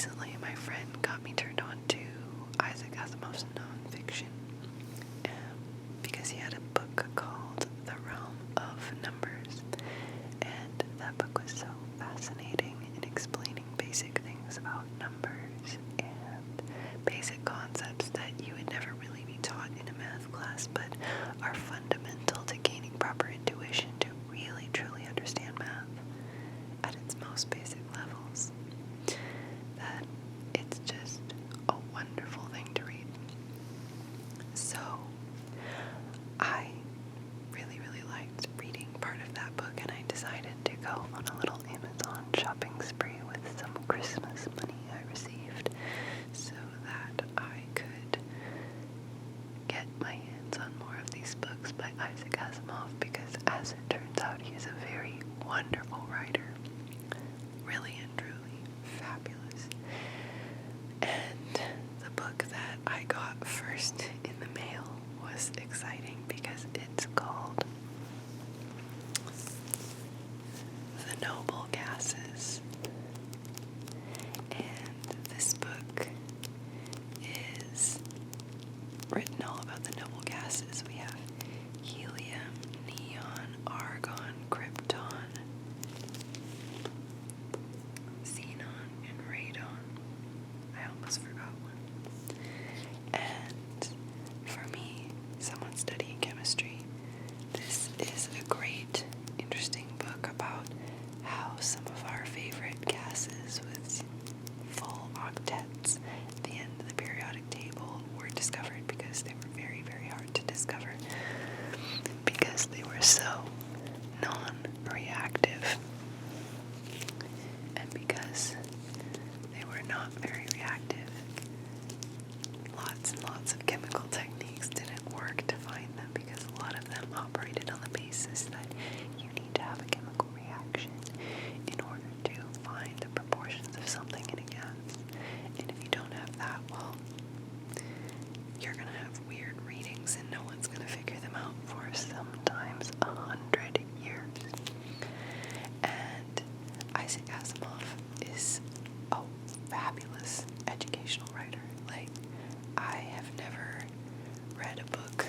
recently my friend got me turned on to Isaac Asimov's nonfiction because he had a book called The Realm of Numbers, and that book was so fascinating in explaining basic things about numbers and basic concepts that you would never really be taught in a math class, but are fundamental to gaining proper intuition to really truly understand math at its most basic levels. That it's just a wonderful thing to read. So I really, really liked reading part of that book, and I decided to go on a little Amazon shopping spree with some Christmas money I received so that I could get my hands on more of these books by Isaac Asimov, because as it turns out, he is a very wonderful writer. Really and truly fabulous. And the book that I got first in the mail was exciting because it's called The Noble Gases. And this book is written all about the noble gases. We have helium, neon, argon, krypton, xenon, and radon. I almost forgot one. And for me, someone studying chemistry, this is a great, interesting book about how some of our favorite gases with full octets at the end of the periodic table were discovered, because they were very, very hard to discover because they were so non-reactive, and because they were not very reactive, lots and lots of chemical techniques didn't work to find them, because a lot of them operated on the basis that you need to have a chemical reaction in order to find the proportions of something in a gas. And if you don't have that, well, you're going to have weird readings and no one's going to figure them out for sometimes 100 years. And Isaac Asimov is a fabulous educational writer. Like, I have never read a book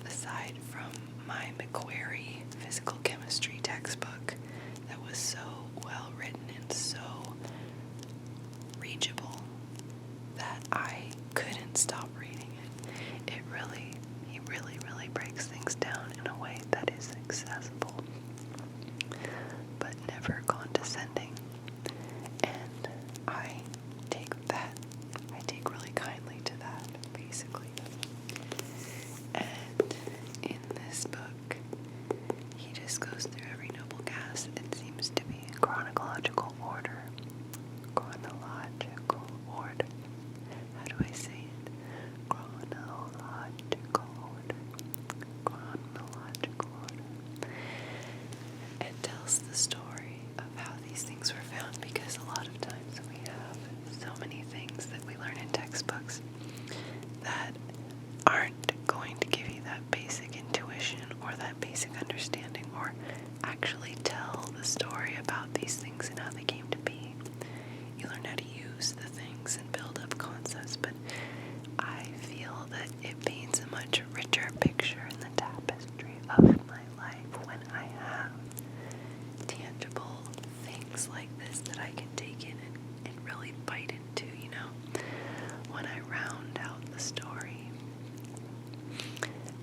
aside from my Macquarie physical chemistry textbook that was so well written and so reachable that I couldn't stop reading it. He really breaks things down in a way that is accessible, but never condescending. And I take really kindly to that, basically. And in this book, he just goes through every noble gas. It seems to be in chronological order. Chronological order. How do I say it? Chronological order. Chronological order. It tells the story of how these things were found, because a lot of times we have so many things that we learn in textbooks that aren't going to give you that basic intuition or that basic understanding, or actually tell the story about these things and how they came to be. You learn how to use the things and build up concepts, but I feel that it paints a much richer picture in the tapestry of my life when I have tangible things like this that I can take in and really bite into, you know. When I round out the story,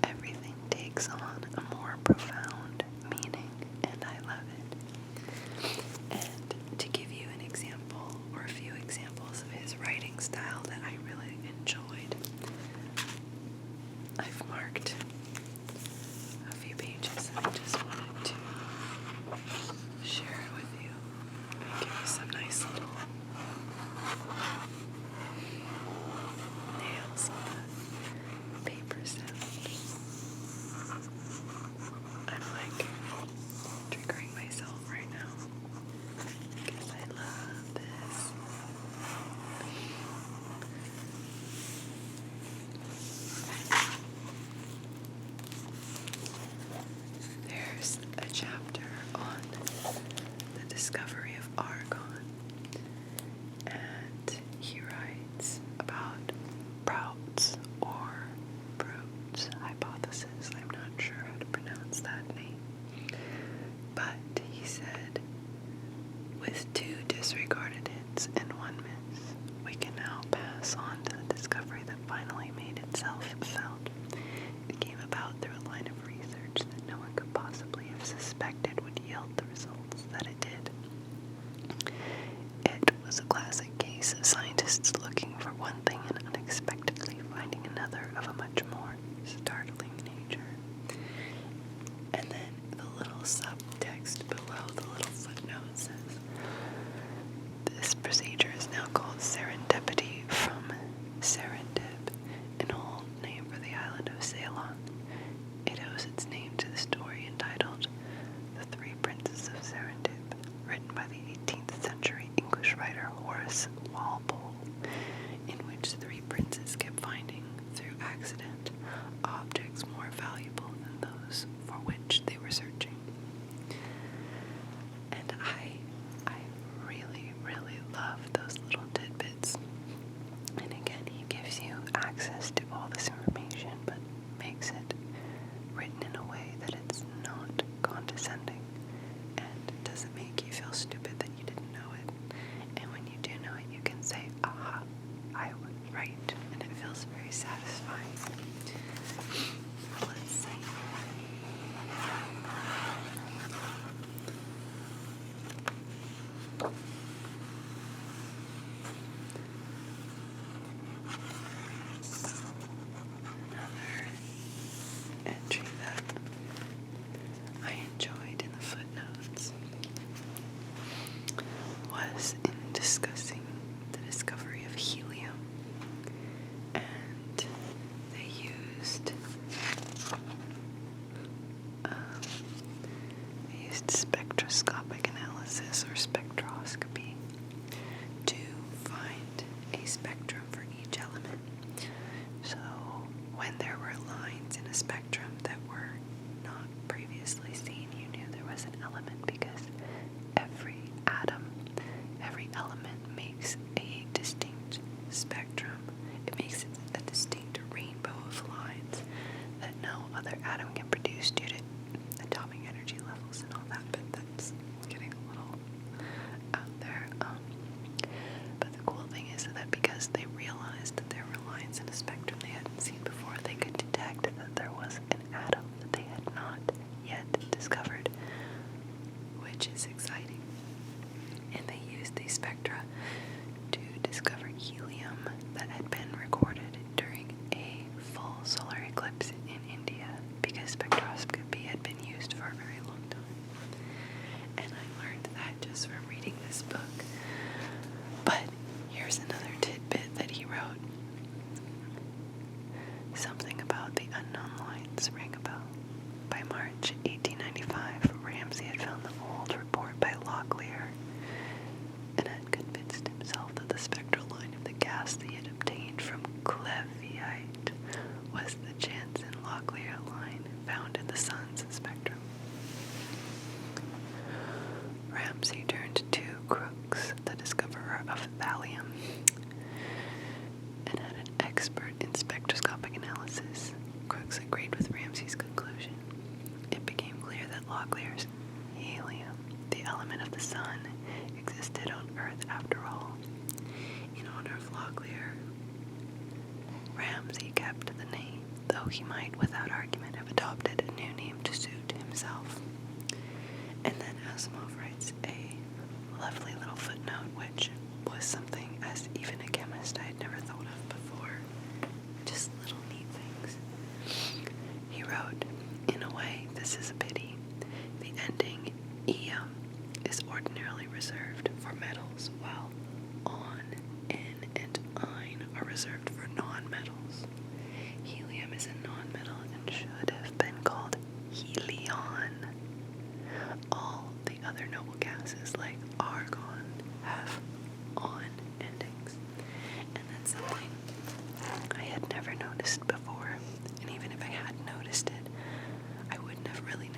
everything takes on a more profound meaning, and I love it. And to give you an example, or a few examples of his writing style that I really enjoyed, I've marked a few pages and I just wanted to share it with you and give you some nice little nails on the paper sound. I'm like triggering myself right now because I love this. now pass on to the discovery that finally made itself felt. It came about through a line of research that no one could possibly have suspected would yield the results that it did. It was a classic case of scientists looking for one thing and unexpectedly finding another of a much more startling nature. And then the little subtext below the little footnote says, this procedure is now called serendipity from serendip, an old name for the island of Ceylon. It owes its name to the story entitled The Three Princes of Serendip, written by the 18th century English writer Horace Walpole, in which three princes kept finding, through accident, objects more valuable than those for which they were searching. And I really, really love those little tidbits. And again, he gives you access to all this information, but makes it written in a way that it's not condescending and doesn't make you feel stupid that you didn't know it. And when you do know it, you can say, aha, I was right, and it feels very satisfying. Let's see. Another entry that I enjoyed in the footnotes was in discussing the discovery of helium, and they used spectroscopic analysis or spectroscopy to find a spectrum for each element. So when there were lines in a spectrum that were not previously seen, you knew there was an element because every atom, every element makes a distinct spectrum. It makes a distinct rainbow of lines that no other atom can produce due to atomic energy levels and all that, but that's getting a little out there. But the cool thing is that because they realized that there were lines in a spectrum they hadn't seen before, they could detect that there was an atom that they had not yet discovered, which is exciting. And they used these spectra to discover helium that had been recorded during a full solar eclipse in India, because spectroscopy had been used for a very long time. And I learned that just from reading this book. But here's another tidbit that he wrote. Something about the unknown lights rang a bell. By March 1895, Ramsay had found the old report by Locklear and had convinced himself that the spectral line of the gas he had obtained from Cleveite was the Janssen-Locklear line found in the sun's spectrum. Ramsay turned to Crookes, the discoverer of thallium, and had an expert in spectroscopic analysis. Crookes agreed with Ramsay's conclusion. It became clear that Locklear's helium, the element of the sun, existed on Earth after all. In honor of Locklear, Ramsay kept the name, though he might without argument have adopted a new name to suit himself. And then Asimov writes a lovely little footnote, which was something, as even a chemist, I had never thought of before. Just little neat things. He wrote, in a way, this is a pity. The ending "ium" is ordinarily reserved for metals, while "on," "in," and "ein" are reserved for non-metals. Helium is a non-metal and should have been called helion. All the other noble gases, like argon, have "on" endings. And that's something I had never noticed before. And even if I had noticed it, I wouldn't have really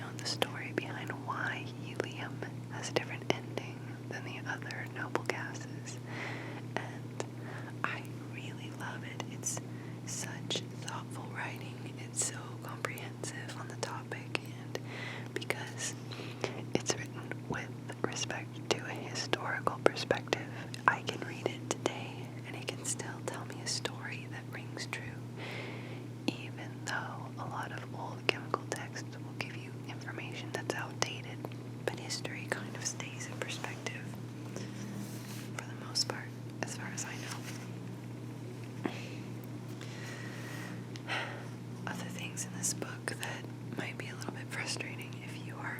things in this book that might be a little bit frustrating if you are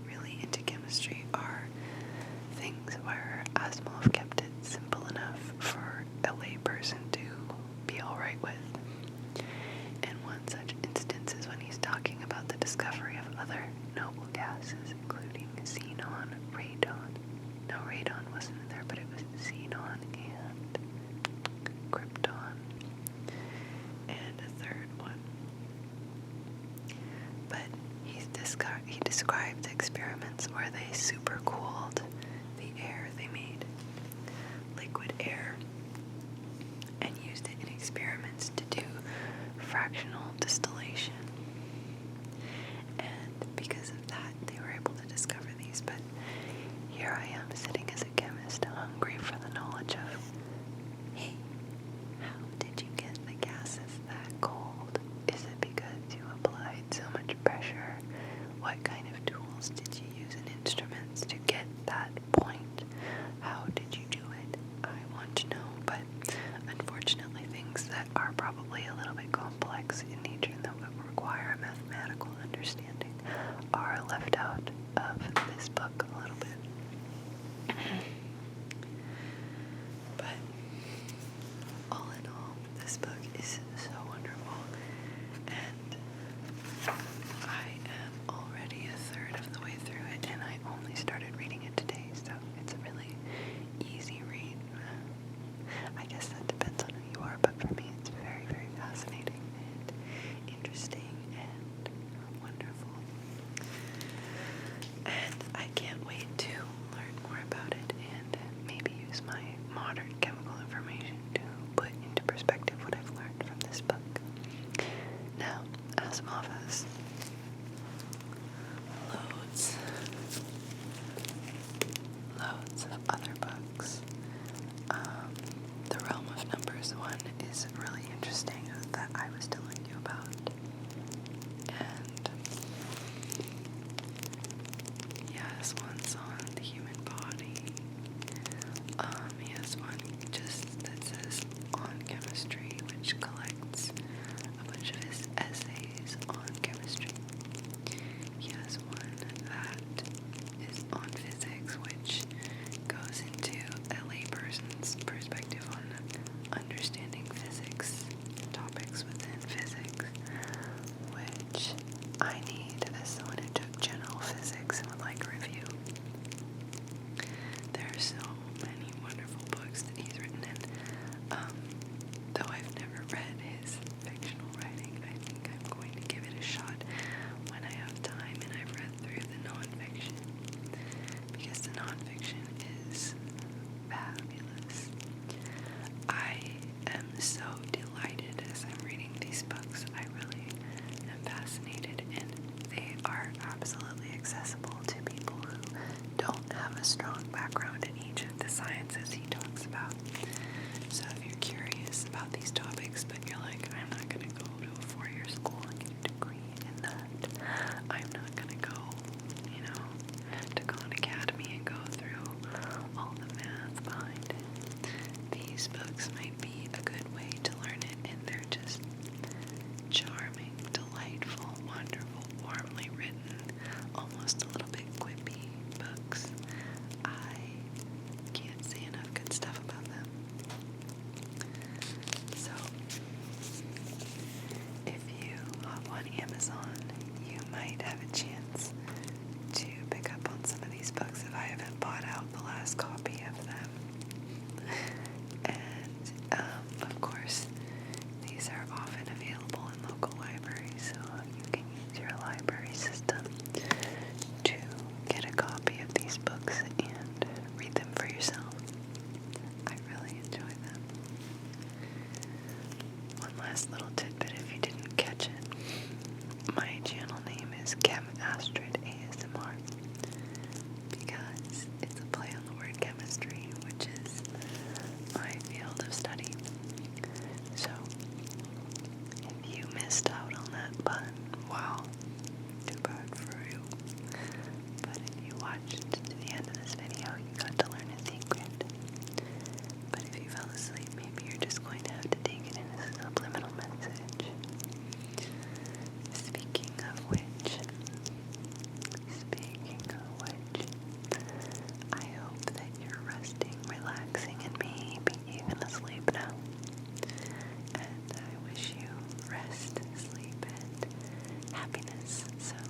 really into chemistry are things where Asimov kept it simple enough for a layperson to be alright with. And one such instance is when he's talking about the discovery of other noble gases, including xenon, radon. No, radon wasn't in there, but it was xenon and krypton, and a third one. But he described experiments where they supercooled the air they made, liquid air, and used it in experiments to do fractional distillation. And because of that, they were able to discover these. But here I am sitting as a chemist, hungry for the knowledge of, hey, how did you get the gases that cold? Is it because you applied so much pressure? What kind of tools did you use and instruments to get that point? How did you do it? I want to know, but unfortunately things that are probably a little bit complex in nature and that would require a mathematical understanding are left out of this book a little bit. But all in all, this book is so wonderful, and I am already a third of the way through it, and I only started reading it today, so it's a really easy read. I guess that depends on who you are, but for me it's very, very fascinating and interesting and wonderful. And I can't wait to learn more about it and maybe use my modern chemical information to put into perspective what I've learned from this book. Now, Asimov has loads of other books. The Realm of Numbers one is really interesting that I was telling you about. And he has ones on the human body. He has one just that says on chemistry, which collects a bunch of his essays on chemistry. He has one that is on physics, which goes into a layperson's perspective on understanding physics, topics within physics, which I need as someone who took general physics and would like a review. There are so many wonderful books that he's written, and though I've never read his fictional writing, I think I'm going to give it a shot when I have time and I've read through the nonfiction, because the nonfiction is fabulous. I am so delighted as I'm reading these books. I really am fascinated, and they are absolutely accessible to people who don't have a strong background in each of the sciences he talks about. So if you're curious about these topics, but you're like, I'm not going to go to a 4-year school and get a degree in that, I'm not going to go, to Khan Academy and go through all the math behind it. These books might be a good way to learn it, and they're just charming, delightful, wonderful, warmly written, almost a little bit quippy books. I can't say enough good stuff about them. So, if you hop on Amazon, you might have a chance to pick up on some of these books if I haven't bought out the last copy of them. And, of course, these are often available in local libraries, so you can use your library system to get a copy of these books and read them for yourself. I really enjoy them. One last little tidbit if you didn't catch it. My channel name is Chem Astrid ASMR because it's a play on the word chemistry, which is my field of study. So, if you missed out on that button, wow, too bad for you. But if you watched to the end of this video, you got to learn a secret. But if you fell asleep, maybe you're just going to have to take it in as a subliminal message. happiness. So